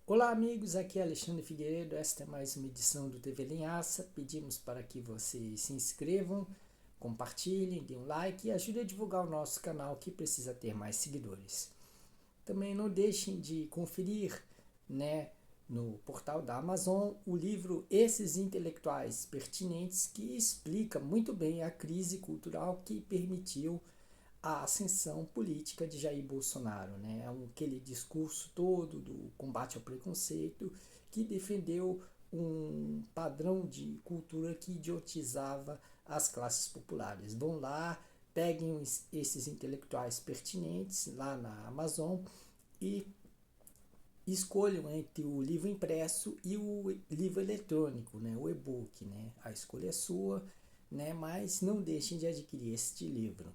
Olá amigos, aqui é Alexandre Figueiredo, esta é mais uma edição do TV Linhaça. Pedimos para que vocês se inscrevam, compartilhem, deem um like e ajudem a divulgar o nosso canal que precisa ter mais seguidores. Também não deixem de conferir, no portal da Amazon o livro Esses Intelectuais Pertinentes, que explica muito bem a crise cultural que permitiu a ascensão política de Jair Bolsonaro, né? Aquele discurso todo do combate ao preconceito que defendeu um padrão de cultura que idiotizava as classes populares. Vão lá, peguem esses intelectuais pertinentes lá na Amazon e escolham entre o livro impresso e o livro eletrônico, né, o e-book, né? A escolha é sua, né, mas não deixem de adquirir este livro.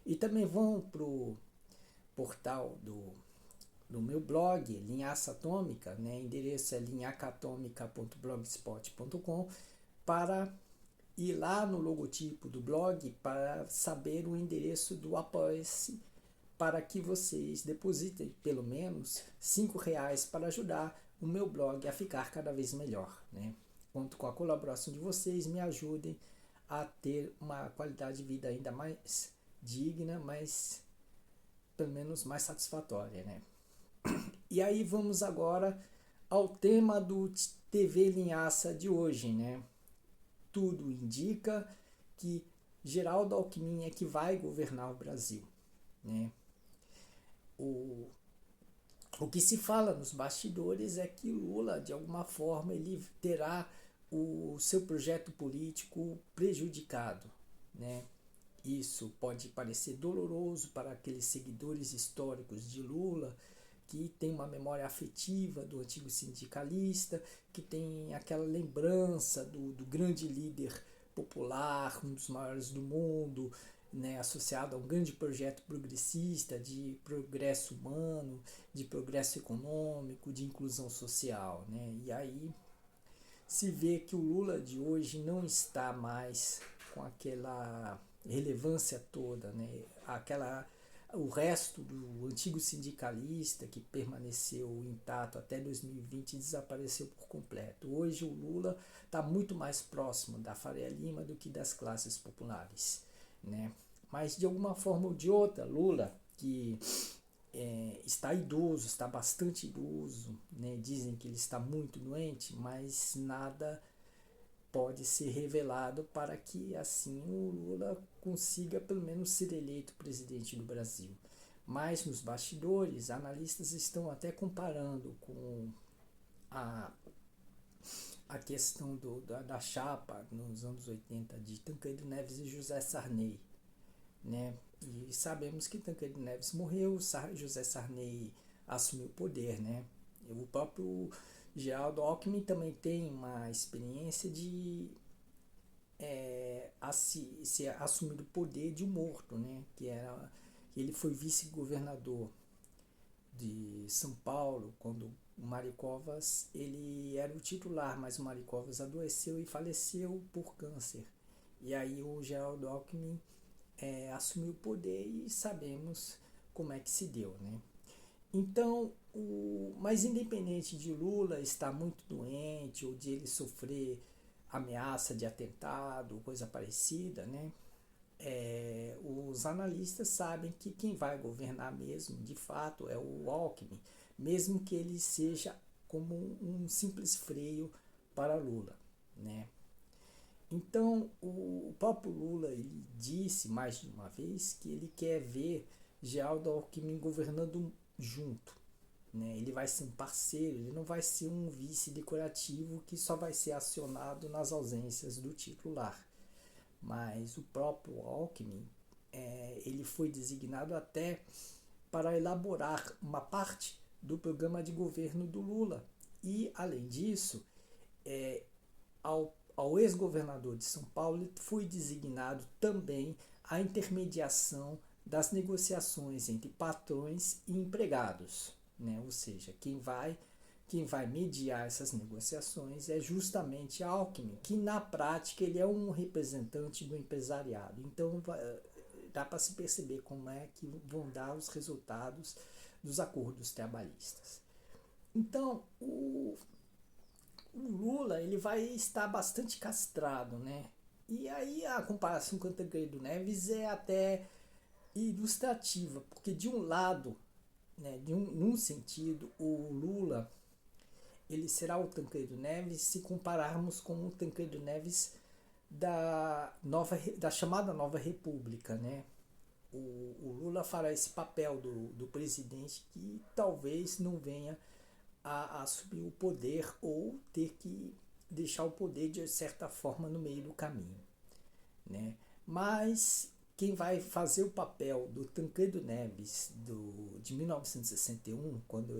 E também vão para o portal do meu blog, Linhaça Atômica, né? O endereço é linhacatômica.blogspot.com, para ir lá no logotipo do blog para saber o endereço do Apoia-se, para que vocês depositem pelo menos R$ 5 para ajudar o meu blog a ficar cada vez melhor, né? Conto com a colaboração de vocês, me ajudem a ter uma qualidade de vida ainda mais digna, mas pelo menos mais satisfatória, né? E aí vamos agora ao tema do TV Linhaça de hoje, né? Tudo indica que Geraldo Alckmin é que vai governar o Brasil, né? O, o que se fala nos bastidores é que Lula, de alguma forma, ele terá o seu projeto político prejudicado, né? Isso pode parecer doloroso para aqueles seguidores históricos de Lula, que tem uma memória afetiva do antigo sindicalista, que tem aquela lembrança do grande líder popular, um dos maiores do mundo, né, associado a um grande projeto progressista de progresso humano, de progresso econômico, de inclusão social, né? E aí se vê que o Lula de hoje não está mais com aquela relevância toda, né? O resto do antigo sindicalista que permaneceu intacto até 2020 desapareceu por completo. Hoje o Lula está muito mais próximo da Faria Lima do que das classes populares, né? Mas de alguma forma ou de outra, Lula, que está idoso, está bastante idoso, né? Dizem que ele está muito doente, mas nada pode ser revelado para que assim o Lula consiga pelo menos ser eleito presidente do Brasil. Mas nos bastidores, analistas estão até comparando com a, a questão da chapa nos anos 80 de Tancredo Neves e José Sarney, né? E sabemos que Tancredo Neves morreu, José Sarney assumiu o poder, né? O próprio Geraldo Alckmin também tem uma experiência de se assumir o poder de um morto, né? Ele foi vice-governador de São Paulo quando o Mário Covas ele era o titular, mas o Mário Covas adoeceu e faleceu por câncer. E aí o Geraldo Alckmin assumiu o poder e sabemos como é que se deu, né? Então, mas independente de Lula estar muito doente ou de ele sofrer ameaça de atentado, coisa parecida, né? Os analistas sabem que quem vai governar mesmo, de fato, é o Alckmin, mesmo que ele seja como um simples freio para Lula, né? Então, o próprio Lula ele disse mais de uma vez que ele quer ver Geraldo Alckmin governando junto, né? Ele vai ser um parceiro, ele não vai ser um vice decorativo que só vai ser acionado nas ausências do titular. Mas o próprio Alckmin, ele foi designado até para elaborar uma parte do programa de governo do Lula. E, além disso, ao ex-governador de São Paulo foi designado também a intermediação das negociações entre patrões e empregados, né? Ou seja, quem vai mediar essas negociações é justamente Alckmin, que na prática ele é um representante do empresariado. Então dá para se perceber como é que vão dar os resultados dos acordos trabalhistas. Então, o Lula ele vai estar bastante castrado, né? E aí a comparação com o Tancredo Neves é até ilustrativa, porque de um lado, né, num sentido, o Lula ele será o Tancredo Neves se compararmos com o Tancredo Neves da chamada Nova República, né? O Lula fará esse papel do presidente que talvez não venha a assumir o poder ou ter que deixar o poder de certa forma no meio do caminho, né? Mas quem vai fazer o papel do Tancredo Neves de 1961, quando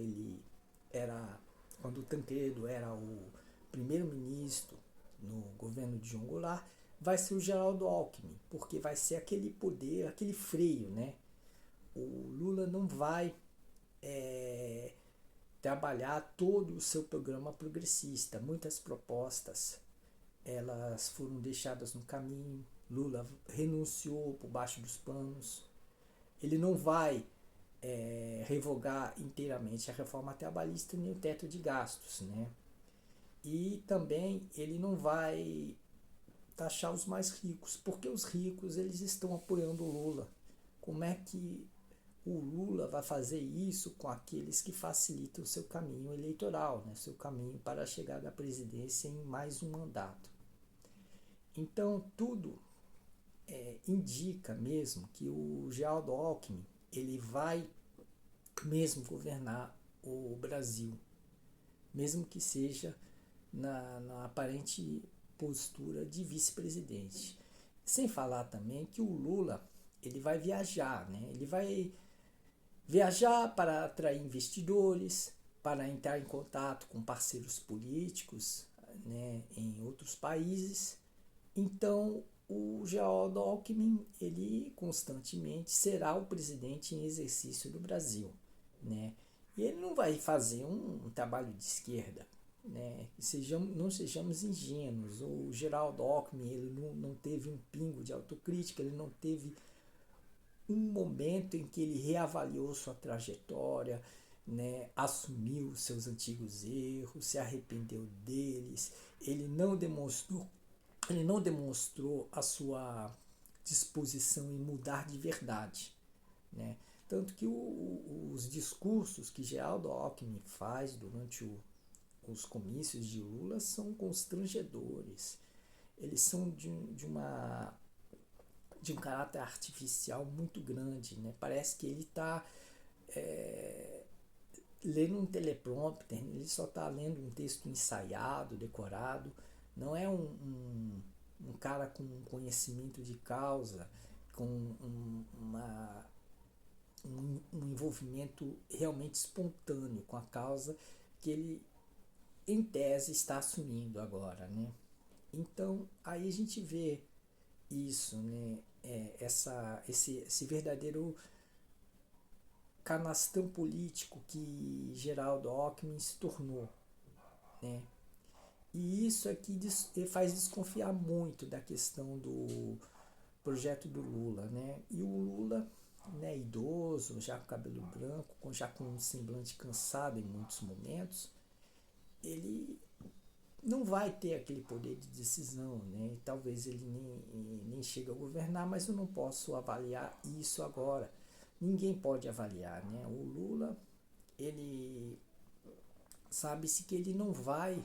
o Tancredo era o primeiro-ministro no governo de João Goulart, vai ser o Geraldo Alckmin, porque vai ser aquele poder, aquele freio, né? O Lula não vai é, trabalhar todo o seu programa progressista. Muitas propostas elas foram deixadas no caminho. Lula renunciou por baixo dos panos. Ele não vai revogar inteiramente a reforma trabalhista nem o teto de gastos, né? E também ele não vai taxar os mais ricos, porque os ricos eles estão apoiando o Lula. Como é que o Lula vai fazer isso com aqueles que facilitam o seu caminho eleitoral, né? Seu caminho para chegar à presidência em mais um mandato? Então tudo indica mesmo que o Geraldo Alckmin ele vai mesmo governar o Brasil, mesmo que seja na aparente postura de vice-presidente. Sem falar também que o Lula ele vai viajar, né? Ele vai viajar para atrair investidores, para entrar em contato com parceiros políticos, né, em outros países. Então, o Geraldo Alckmin ele constantemente será o presidente em exercício do Brasil, né? E ele não vai fazer um trabalho de esquerda, né? Não sejamos ingênuos. O Geraldo Alckmin ele não teve um pingo de autocrítica, ele não teve um momento em que ele reavaliou sua trajetória, né, assumiu seus antigos erros, se arrependeu deles. Ele não demonstrou a sua disposição em mudar de verdade, né? Tanto que os discursos que Geraldo Alckmin faz durante os comícios de Lula são constrangedores. Eles são de um caráter artificial muito grande, né? Parece que ele está lendo um teleprompter, ele só está lendo um texto ensaiado, decorado. Não é um cara com conhecimento de causa, com um envolvimento realmente espontâneo com a causa que ele, em tese, está assumindo agora, né? Então, aí a gente vê isso, né? Esse verdadeiro canastrão político que Geraldo Alckmin se tornou, né? E isso aqui faz desconfiar muito da questão do projeto do Lula, né? E o Lula, né, idoso, já com cabelo branco, já com um semblante cansado em muitos momentos, ele não vai ter aquele poder de decisão, né? Talvez ele nem chegue a governar, mas eu não posso avaliar isso agora. Ninguém pode avaliar, né? O Lula, ele sabe-se que ele não vai,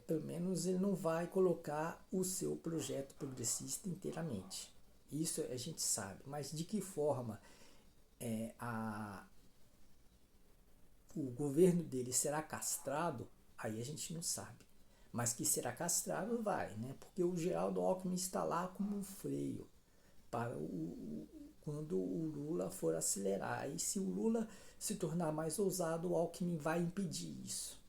pelo menos ele não vai colocar o seu projeto progressista inteiramente. Isso a gente sabe, mas de que forma o governo dele será castrado, aí a gente não sabe. Mas que será castrado, vai, né? Porque o Geraldo Alckmin está lá como um freio para quando o Lula for acelerar. E se o Lula se tornar mais ousado, o Alckmin vai impedir isso.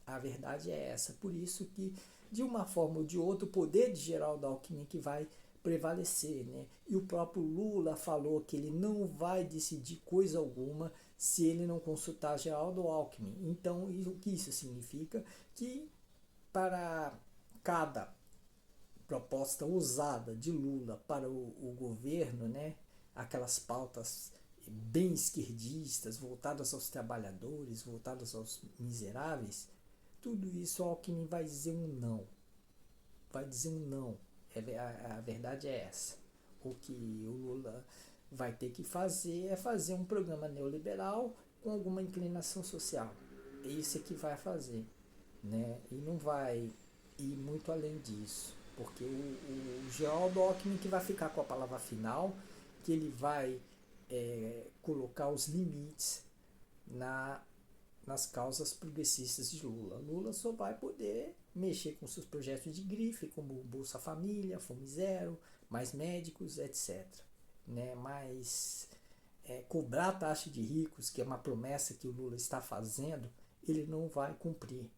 A verdade é essa. Por isso que, de uma forma ou de outra, o poder de Geraldo Alckmin que vai prevalecer, né? E o próprio Lula falou que ele não vai decidir coisa alguma se ele não consultar Geraldo Alckmin. Então, o que isso significa? Que para cada proposta ousada de Lula para o governo, né, aquelas pautas bem esquerdistas, voltadas aos trabalhadores, voltadas aos miseráveis, tudo isso o Alckmin vai dizer um não. Vai dizer um não. A verdade é essa. O que o Lula vai ter que fazer é fazer um programa neoliberal com alguma inclinação social. É isso que vai fazer, né? E não vai ir muito além disso, porque o Geraldo Alckmin que vai ficar com a palavra final, que ele vai colocar os limites nas causas progressistas de Lula. Lula só vai poder mexer com seus projetos de grife, como Bolsa Família, Fome Zero, mais médicos, etc. Né? Mas cobrar a taxa de ricos, que é uma promessa que o Lula está fazendo, ele não vai cumprir.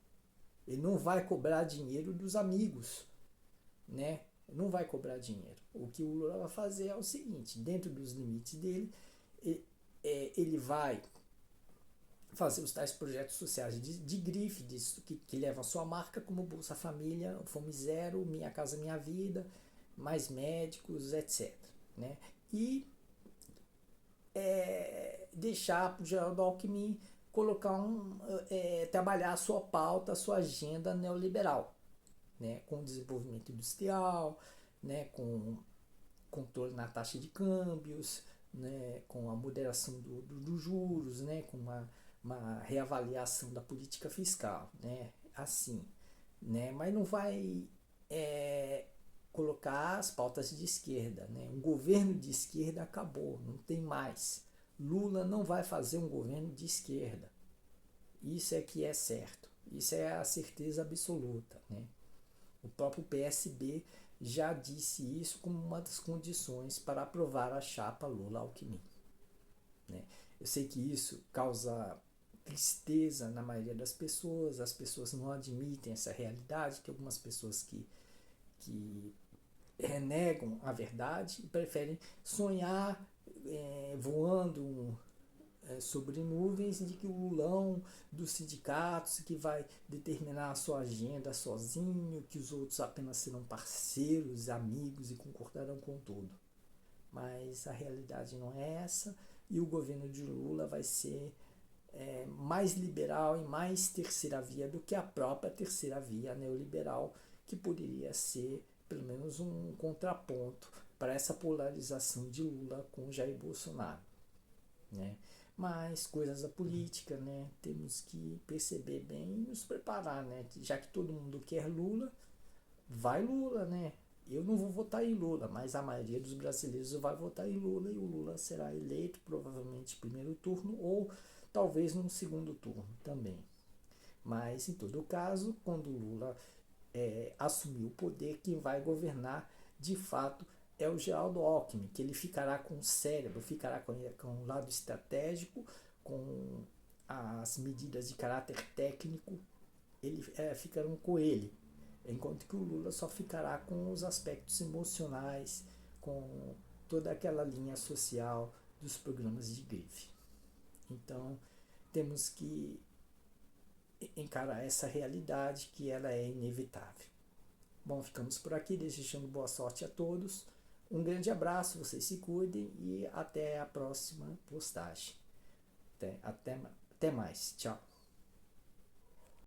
Ele não vai cobrar dinheiro dos amigos, né? Não vai cobrar dinheiro. O que o Lula vai fazer é o seguinte, dentro dos limites dele, ele vai fazer os tais projetos sociais de grife, que levam a sua marca, como Bolsa Família, Fome Zero, Minha Casa Minha Vida, mais médicos, etc. Né? E deixar para o Geraldo Alckmin colocar trabalhar a sua pauta, a sua agenda neoliberal, né? Com desenvolvimento industrial, né? Com controle na taxa de câmbios, né? Com a moderação dos juros, né? Com uma reavaliação da política fiscal, né? Assim, né? Mas não vai colocar as pautas de esquerda, né? Um governo de esquerda acabou, não tem mais. Lula não vai fazer um governo de esquerda. Isso é que é certo. Isso é a certeza absoluta, né? O próprio PSB já disse isso como uma das condições para aprovar a chapa Lula-Alckmin. Né? Eu sei que isso causa tristeza na maioria das pessoas, as pessoas não admitem essa realidade, tem algumas pessoas que renegam a verdade e preferem sonhar voando sobre nuvens de que o Lulão dos sindicatos que vai determinar a sua agenda sozinho, que os outros apenas serão parceiros, amigos e concordarão com tudo. Mas a realidade não é essa e o governo de Lula vai ser mais liberal e mais terceira via do que a própria terceira via neoliberal, que poderia ser pelo menos um contraponto para essa polarização de Lula com Jair Bolsonaro, né? Mas coisas da política, né? Temos que perceber bem e nos preparar, né? Já que todo mundo quer Lula, vai Lula, né? Eu não vou votar em Lula, mas a maioria dos brasileiros vai votar em Lula e o Lula será eleito provavelmente no primeiro turno ou talvez no segundo turno também. Mas em todo caso, quando o Lula assumir o poder, quem vai governar de fato é o Geraldo Alckmin, que ele ficará com o cérebro, ficará com o lado estratégico, com as medidas de caráter técnico, ficarão com ele, enquanto que o Lula só ficará com os aspectos emocionais, com toda aquela linha social dos programas de grife. Então, temos que encarar essa realidade que ela é inevitável. Bom, ficamos por aqui, desejando boa sorte a todos. Um grande abraço, vocês se cuidem e até a próxima postagem. Até mais. Tchau.